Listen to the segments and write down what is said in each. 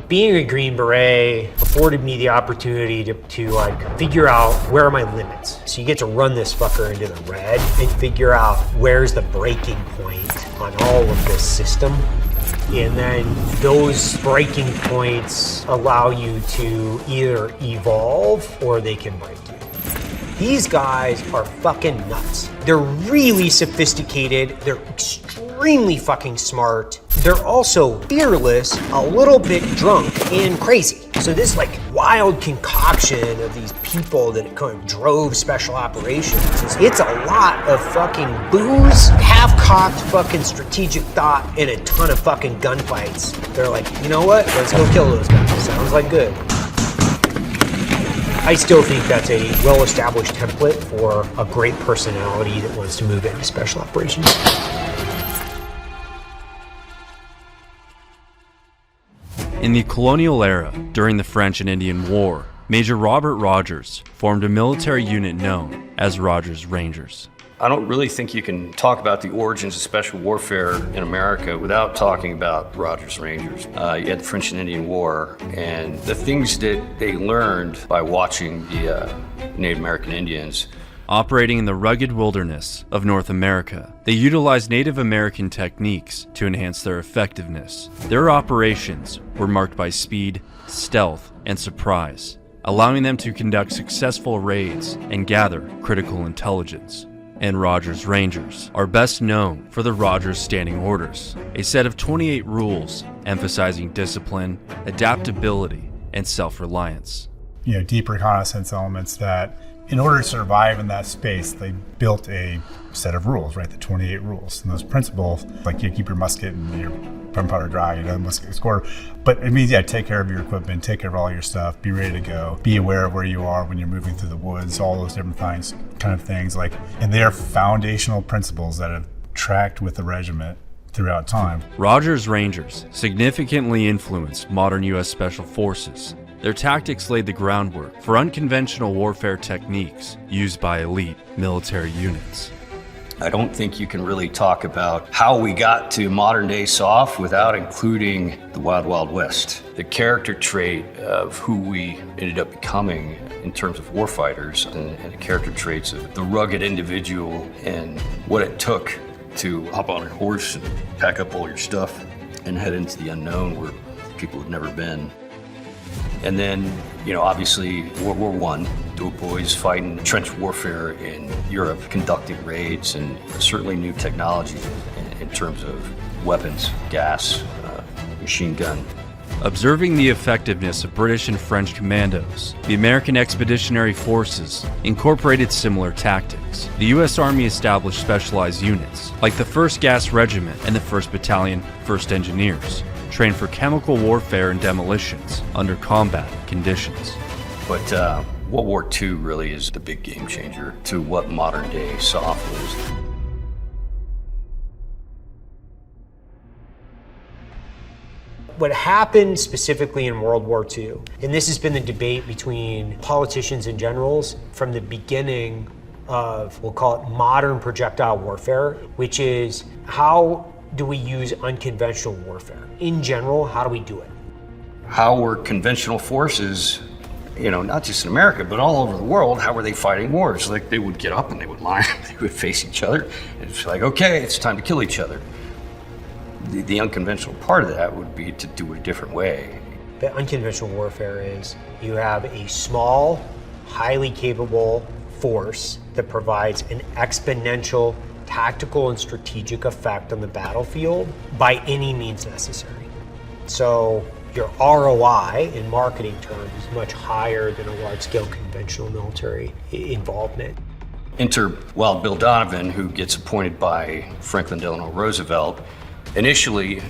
Being a Green Beret afforded me the opportunity to like figure out where are my limits. So you get to run this fucker into the red and figure out where's the breaking point on all of this system. And then those breaking points allow you to either evolve or they can break you. These guys are fucking nuts. They're really sophisticated. They're extremely fucking smart. They're also fearless, a little bit drunk, and crazy. So this like wild concoction of these people that kind of drove special operations, it's a lot of fucking booze, half-cocked fucking strategic thought, and a ton of fucking gunfights. They're like, you know what? Let's go kill those guys. Sounds like good. I still think that's a well-established template for a great personality that wants to move into special operations. In the colonial era, during the French and Indian War, Major Robert Rogers formed a military unit known as Rogers Rangers. I don't really think you can talk about the origins of special warfare in America without talking about Rogers Rangers. You had the French and Indian War, and the things that they learned by watching the Native American Indians. Operating in the rugged wilderness of North America, they utilized Native American techniques to enhance their effectiveness. Their operations were marked by speed, stealth, and surprise, allowing them to conduct successful raids and gather critical intelligence. And Rogers Rangers are best known for the Rogers Standing Orders, a set of 28 rules emphasizing discipline, adaptability, and self-reliance. Deep reconnaissance elements that, in order to survive in that space, they built a set of rules, right? The 28 rules. And those principles, like you keep your musket and your gunpowder dry, musket score. But it means, take care of your equipment, take care of all your stuff, be ready to go, be aware of where you are when you're moving through the woods, all those different things. And they are foundational principles that have tracked with the regiment throughout time. Rogers Rangers significantly influenced modern U.S. Special Forces. Their tactics laid the groundwork for unconventional warfare techniques used by elite military units. I don't think you can really talk about how we got to modern day SOF without including the Wild Wild West. The character trait of who we ended up becoming in terms of warfighters and the character traits of the rugged individual and what it took to hop on a horse and pack up all your stuff and head into the unknown where people had never been. And then, obviously World War I, doughboys fighting trench warfare in Europe, conducting raids, and certainly new technology in terms of weapons, gas, machine gun. Observing the effectiveness of British and French commandos, the American Expeditionary Forces incorporated similar tactics. The U.S. Army established specialized units, like the 1st Gas Regiment and the 1st Battalion, 1st Engineers, trained for chemical warfare and demolitions under combat conditions. But World War II really is the big game changer to what modern day SOF is. What happened specifically in World War II, and this has been the debate between politicians and generals from the beginning of, we'll call it modern projectile warfare, which is how do we use unconventional warfare? In general, how do we do it? How were conventional forces, not just in America, but all over the world, how were they fighting wars? Like they would get up and they would line, they would face each other. And it's like, okay, it's time to kill each other. The unconventional part of that would be to do it a different way. The unconventional warfare is you have a small, highly capable force that provides an exponential tactical and strategic effect on the battlefield by any means necessary. So your ROI in marketing terms is much higher than a large-scale conventional military involvement. Enter Wild Bill Donovan, who gets appointed by Franklin Delano Roosevelt. Initially,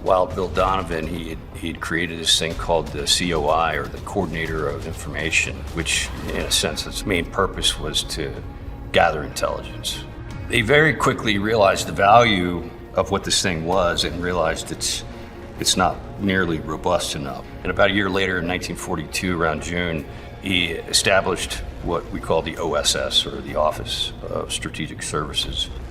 Wild Bill Donovan, he had created this thing called the COI, or the Coordinator of Information, which in a sense its main purpose was to gather intelligence. They very quickly realized the value of what this thing was and realized it's not nearly robust enough. And about a year later, in 1942, around June, he established what we call the OSS, or the Office of Strategic Services.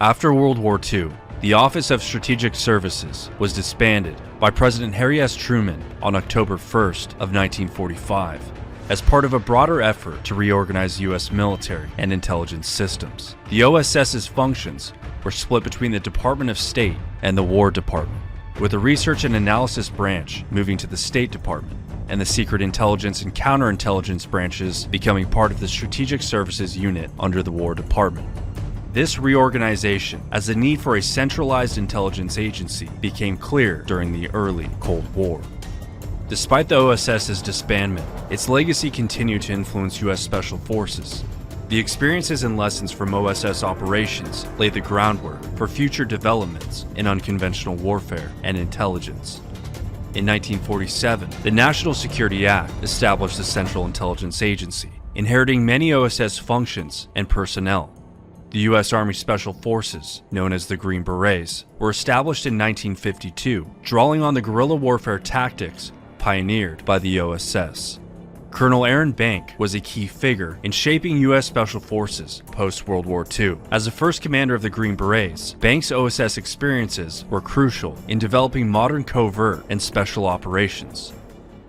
After World War II, the Office of Strategic Services was disbanded by President Harry S. Truman on October 1st of 1945 as part of a broader effort to reorganize U.S. military and intelligence systems. The OSS's functions were split between the Department of State and the War Department, with the Research and Analysis branch moving to the State Department and the Secret Intelligence and Counterintelligence branches becoming part of the Strategic Services unit under the War Department. This reorganization, as the need for a centralized intelligence agency, became clear during the early Cold War. Despite the OSS's disbandment, its legacy continued to influence U.S. Special Forces. The experiences and lessons from OSS operations laid the groundwork for future developments in unconventional warfare and intelligence. In 1947, the National Security Act established the Central Intelligence Agency, inheriting many OSS functions and personnel. The U.S. Army Special Forces, known as the Green Berets, were established in 1952, drawing on the guerrilla warfare tactics pioneered by the OSS. Colonel Aaron Bank was a key figure in shaping U.S. Special Forces post-World War II. As the first commander of the Green Berets, Bank's OSS experiences were crucial in developing modern covert and special operations.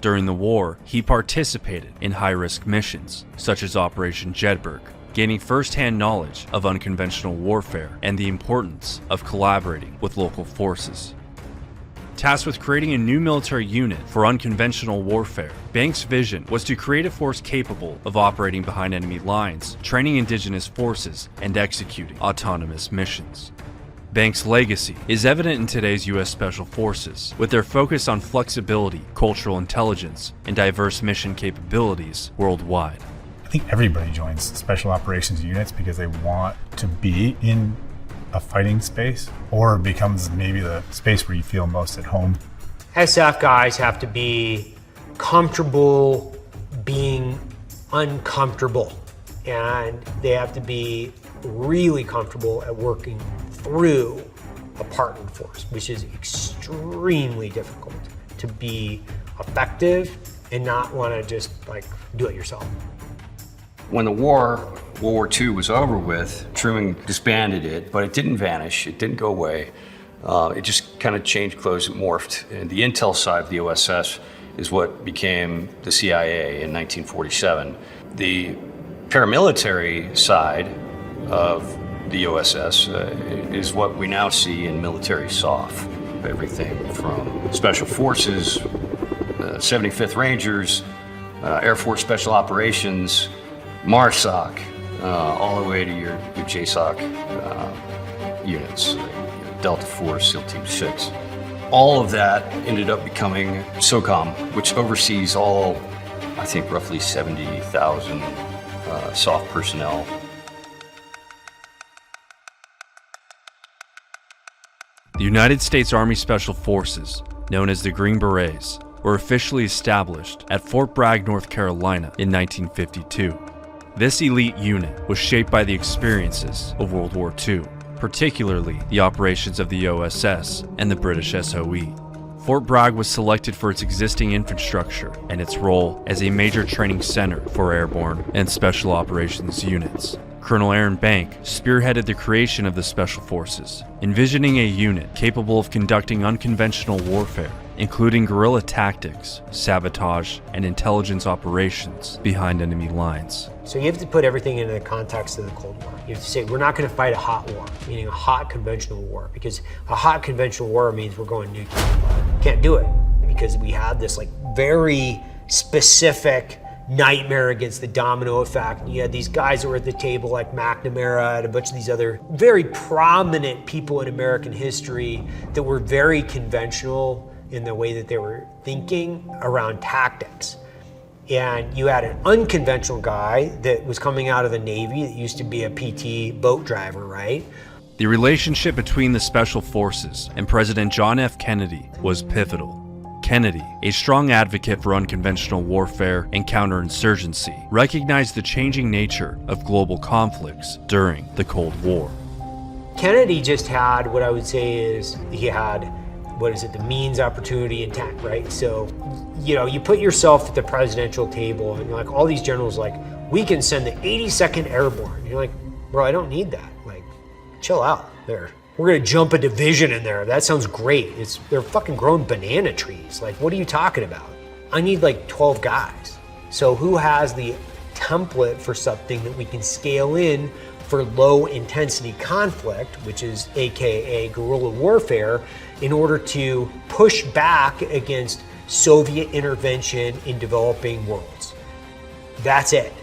During the war, he participated in high-risk missions, such as Operation Jedburgh, gaining first-hand knowledge of unconventional warfare and the importance of collaborating with local forces. Tasked with creating a new military unit for unconventional warfare, Bank's vision was to create a force capable of operating behind enemy lines, training indigenous forces, and executing autonomous missions. Bank's legacy is evident in today's U.S. Special Forces, with their focus on flexibility, cultural intelligence, and diverse mission capabilities worldwide. I think everybody joins special operations units because they want to be in a fighting space, or becomes maybe the space where you feel most at home. SF guys have to be comfortable being uncomfortable, and they have to be really comfortable at working through a partnered force, which is extremely difficult to be effective and not want to just like do it yourself. When the World War II was over with, Truman disbanded it, but it didn't vanish, it didn't go away. It just kind of changed clothes, it morphed. And the intel side of the OSS is what became the CIA in 1947. The paramilitary side of the OSS is what we now see in military SOF. Everything from Special Forces, 75th Rangers, Air Force Special Operations, MARSOC, all the way to your JSOC units, Delta Force, SEAL Team 6. All of that ended up becoming SOCOM, which oversees all, I think, roughly 70,000 SOF personnel. The United States Army Special Forces, known as the Green Berets, were officially established at Fort Bragg, North Carolina in 1952. This elite unit was shaped by the experiences of World War II, particularly the operations of the OSS and the British SOE. Fort Bragg was selected for its existing infrastructure and its role as a major training center for airborne and special operations units. Colonel Aaron Bank spearheaded the creation of the Special Forces, envisioning a unit capable of conducting unconventional warfare, including guerrilla tactics, sabotage, and intelligence operations behind enemy lines. So you have to put everything into the context of the Cold War. You have to say, we're not going to fight a hot war, meaning a hot conventional war, because a hot conventional war means we're going nuclear. Can't do it, because we had this like very specific nightmare against the domino effect. You had these guys that were at the table like McNamara and a bunch of these other very prominent people in American history that were very conventional in the way that they were thinking around tactics. And you had an unconventional guy that was coming out of the Navy that used to be a PT boat driver, right? The relationship between the Special Forces and President John F. Kennedy was pivotal. Kennedy, a strong advocate for unconventional warfare and counterinsurgency, recognized the changing nature of global conflicts during the Cold War. Kennedy just had what I would say is he had, the means, opportunity, intent, right? So, you put yourself at the presidential table and you're like, all these generals like, we can send the 82nd Airborne. You're like, bro, I don't need that. Like, chill out. there. We're gonna jump a division in there. That sounds great. They're fucking growing banana trees. Like, what are you talking about? I need like 12 guys. So who has the template for something that we can scale in for low intensity conflict, which is AKA guerrilla warfare, in order to push back against Soviet intervention in developing worlds? That's it.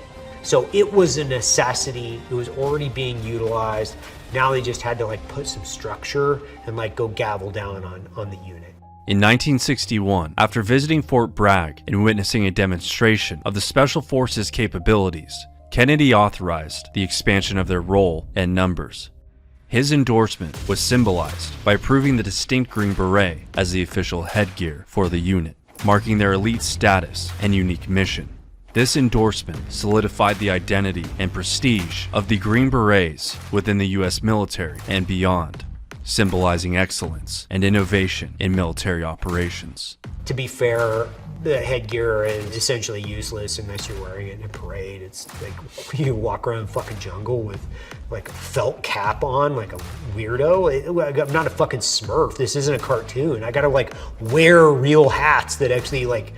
So it was a necessity. It was already being utilized. Now they just had to like put some structure and like go gavel down on the unit. In 1961, after visiting Fort Bragg and witnessing a demonstration of the Special Forces capabilities, Kennedy authorized the expansion of their role and numbers. His endorsement was symbolized by approving the distinct Green Beret as the official headgear for the unit, marking their elite status and unique mission. This endorsement solidified the identity and prestige of the Green Berets within the U.S. military and beyond, symbolizing excellence and innovation in military operations. To be fair, the headgear is essentially useless unless you're wearing it in a parade. It's like you walk around the fucking jungle with like a felt cap on, like a weirdo. I'm not a fucking Smurf. This isn't a cartoon. I gotta like wear real hats that actually like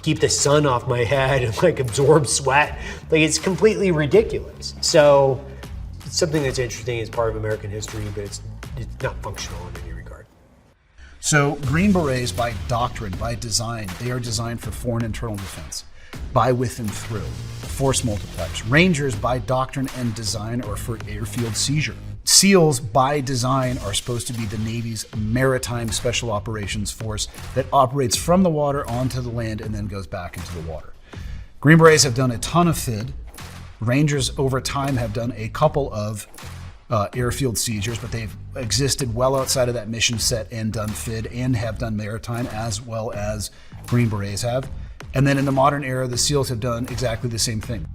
keep the sun off my head and like absorb sweat. Like, it's completely ridiculous. So it's something that's interesting as part of American history, but it's not functional in any regard. So Green Berets, by doctrine, by design, they are designed for foreign internal defense, by, with, and through, force multipliers. Rangers, by doctrine and design, are for airfield seizure. SEALs, by design, are supposed to be the Navy's maritime special operations force that operates from the water onto the land and then goes back into the water. Green Berets have done a ton of FID. Rangers, over time, have done a couple of airfield seizures, but they've existed well outside of that mission set and done FID and have done maritime, as well as Green Berets have. And then in the modern era, the SEALs have done exactly the same thing.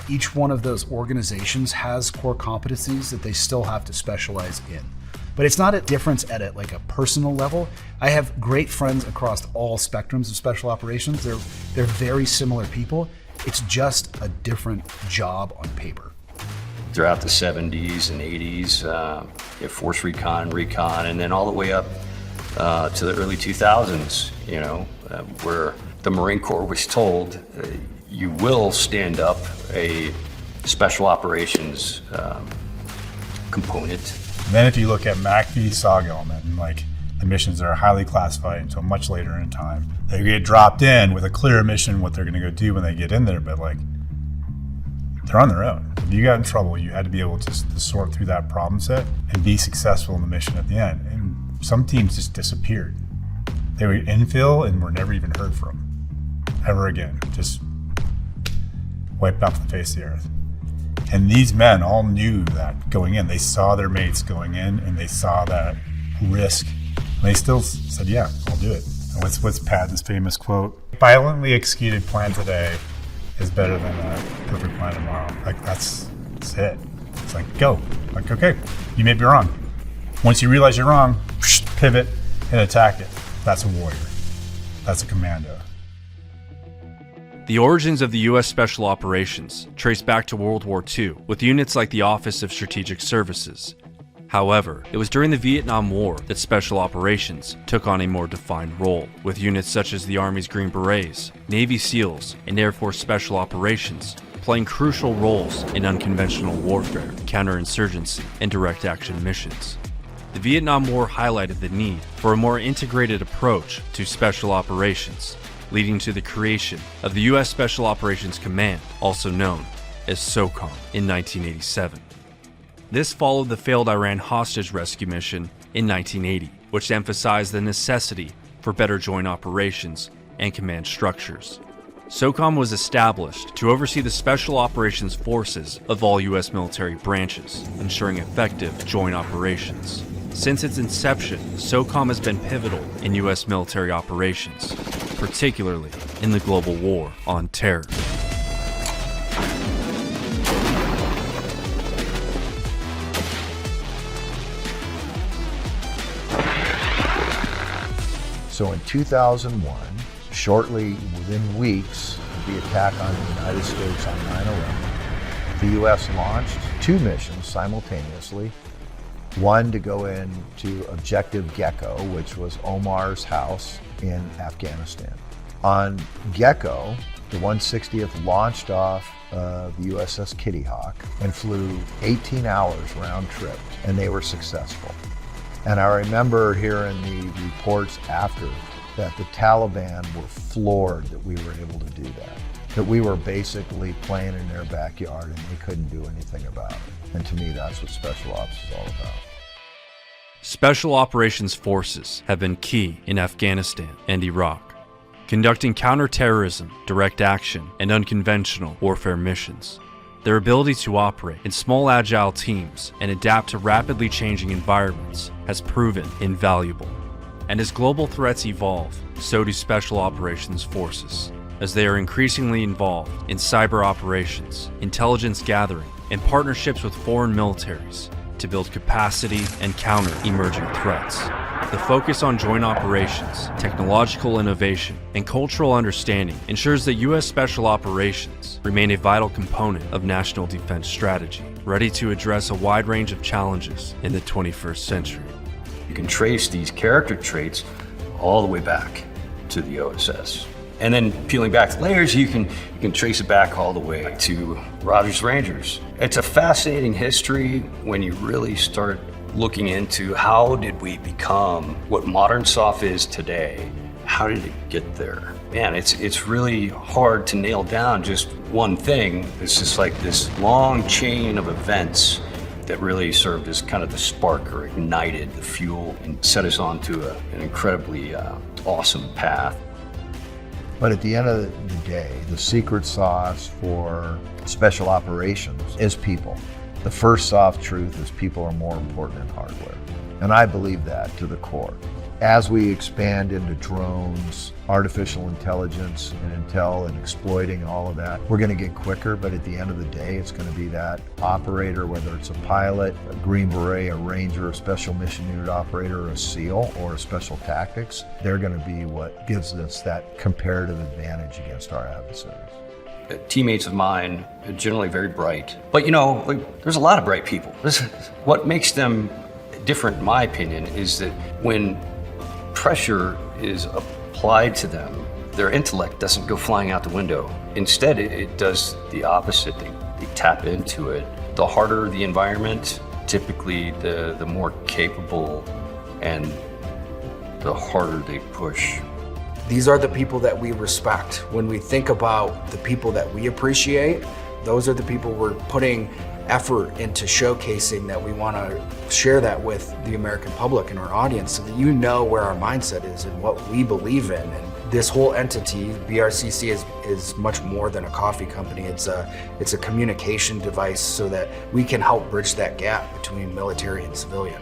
Each one of those organizations has core competencies that they still have to specialize in. But it's not a difference at it like a personal level. I have great friends across all spectrums of special operations. They're very similar people. It's just a different job on paper. Throughout the 70s and 80s, you have force recon, and then all the way up to the early 2000s, where the Marine Corps was told you will stand up a special operations component. And then if you look at MACV SOG element, and like the missions are highly classified until much later in time, they get dropped in with a clear mission what they're going to go do when they get in there, but like they're on their own. If you got in trouble, you had to be able to sort through that problem set and be successful in the mission at the end. And some teams just disappeared. They were infill and were never even heard from ever again. Just wiped off the face of the earth. And these men all knew that going in. They saw their mates going in and they saw that risk. And they still said, yeah, I'll do it. And what's Patton's famous quote? Violently executed plan today is better than a perfect plan tomorrow. Like, that's it. It's like, go. Like, okay, you may be wrong. Once you realize you're wrong, pivot and attack it. That's a warrior. That's a commando. The origins of the U.S. Special Operations trace back to World War II, with units like the Office of Strategic Services. However, it was during the Vietnam War that Special Operations took on a more defined role, with units such as the Army's Green Berets, Navy SEALs, and Air Force Special Operations playing crucial roles in unconventional warfare, counterinsurgency, and direct action missions. The Vietnam War highlighted the need for a more integrated approach to special operations, leading to the creation of the U.S. Special Operations Command, also known as SOCOM, in 1987. This followed the failed Iran hostage rescue mission in 1980, which emphasized the necessity for better joint operations and command structures. SOCOM was established to oversee the special operations forces of all U.S. military branches, ensuring effective joint operations. Since its inception, SOCOM has been pivotal in U.S. military operations, particularly in the global war on terror. So in 2001, shortly within weeks of the attack on the United States on 9/11, the U.S. launched two missions simultaneously One to go into Objective Gecko, which was Omar's house in Afghanistan. On Gecko, the 160th launched off the USS Kitty Hawk and flew 18 hours round trip, and they were successful. And I remember hearing the reports after that the Taliban were floored that we were able to do that we were basically playing in their backyard and they couldn't do anything about it. And to me, that's what Special Ops is all about. Special Operations Forces have been key in Afghanistan and Iraq, conducting counterterrorism, direct action, and unconventional warfare missions. Their ability to operate in small agile teams and adapt to rapidly changing environments has proven invaluable. And as global threats evolve, so do Special Operations Forces, as they are increasingly involved in cyber operations, intelligence gathering, and partnerships with foreign militaries to build capacity and counter emerging threats. The focus on joint operations, technological innovation, and cultural understanding ensures that U.S. Special Operations remain a vital component of national defense strategy, ready to address a wide range of challenges in the 21st century. You can trace these character traits all the way back to the OSS. And then peeling back the layers, you can trace it back all the way to Rogers Rangers. It's a fascinating history when you really start looking into how did we become what modern SOF is today? How did it get there? Man, it's really hard to nail down just one thing. It's just like this long chain of events that really served as kind of the spark or ignited the fuel and set us onto an incredibly awesome path. But at the end of the day, the secret sauce for Special Operations is people. The first soft truth is people are more important than hardware. And I believe that to the core. As we expand into drones, artificial intelligence and intel and exploiting all of that, we're going to get quicker, but at the end of the day, it's going to be that operator, whether it's a pilot, a Green Beret, a Ranger, a Special Mission Unit operator, a SEAL, or a Special Tactics, they're going to be what gives us that comparative advantage against our adversaries. Teammates of mine are generally very bright, but there's a lot of bright people. What makes them different, in my opinion, is that when pressure is applied to them, their intellect doesn't go flying out the window. Instead, it does the opposite. They tap into it. The harder the environment, typically the more capable and the harder they push. These are the people that we respect. When we think about the people that we appreciate, those are the people we're putting effort into showcasing, that we want to share that with the American public and our audience so that you know where our mindset is and what we believe in. And this whole entity, BRCC, is much more than a coffee company. It's a communication device so that we can help bridge that gap between military and civilian.